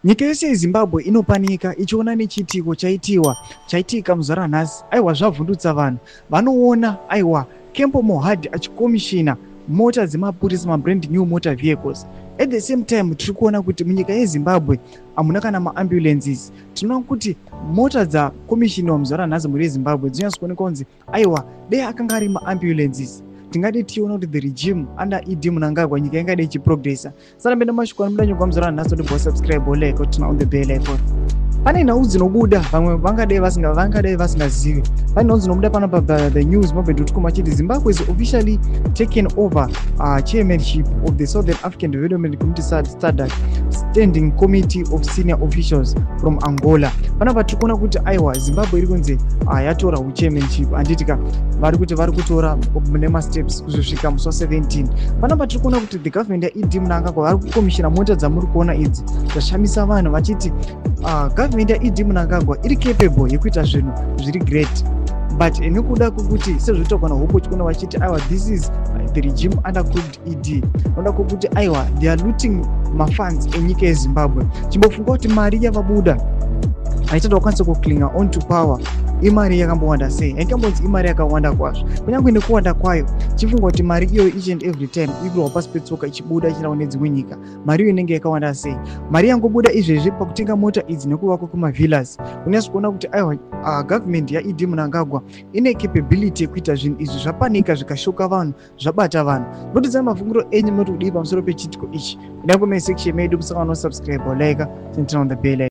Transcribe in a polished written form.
Nyika yose yeZimbabwe inopanika ichiona nechitiko chaitika muzuva ranhasi. Aiwa, zvavhundutsa vanhu. Vanoona aiwa Kempo Mohad achikomishina mota dzemapurisa, mabrand new motor vehicles. At the same time tiri kuona kuti munyika yeZimbabwe hamuna kana maambulances. Tinoona kuti mota dzakomishiniwa muzuva ranhasi muri yeZimbabwe dzinonyatsa kuoneka kunzi aiwa dai akanga ari maambulances tingade tiona kuti the regime under Idi Mnangagwa nyika ingade ichiprogressa. Sarambe namashukwana mudanyogwa muzuva ranhasi kuti subscribe like turn on the bell icon. Pane nhau dzinobuda vamwe vangadai vasingazivi. Pane nhau dzinobuda pano pa the news mobe.com achiti Zimbabwe is officially taken over chairmanship of the Southern African Development Community SADC Standing Committee of Senior Officials from Angola. Panapa tiri kuona kuti aiwa Zimbabwe iri kunzi yatora chairmanship anditika vari kutora nema steps kuzosvika musi 17. Panapa tiri kuona kuti the government yaIdi Mnangagwa vari kukomishina mota dzamuri kuona idzi zvashamisa vanhu vachiti government yaIdi Mnangagwa iri capable yekuita zvinhu zviri great, but nekuda kwekuti sezvotogona huko chikona vachiti aiwa this is the regime under cooked Idi, noda kwekuti aiwa they are looting mafunds enyika yeZimbabwe. Chimbofunga kuti mari yavabuda aitada kukwanisa kuklinga on to power imari yakambowanda sei, yaikambonzi imari yakawanda kwazvo. Kunyange nekuwanda kwayo chifunga kuti mari iyo each and every time igirwa pasi petsoka ichibuda ichirawo nedzimwe nyika, mari iyo inenge yakawanda sei. Mari yangobuda izvezvi pakutenga mota idzi nekuvakwa kumavillas. Kunyaso kuona kuti aiwa government yaIdi Mnangagwa ine capability yekuita zvinhu izvi zvapanika zvikashoka vanhu zvabata vanhu. Ndotidzai mafungiro enyu muri kudii pamusoro pechitiko ichi. Kunyange mesection medu musaka no subscribe like turn on the bell.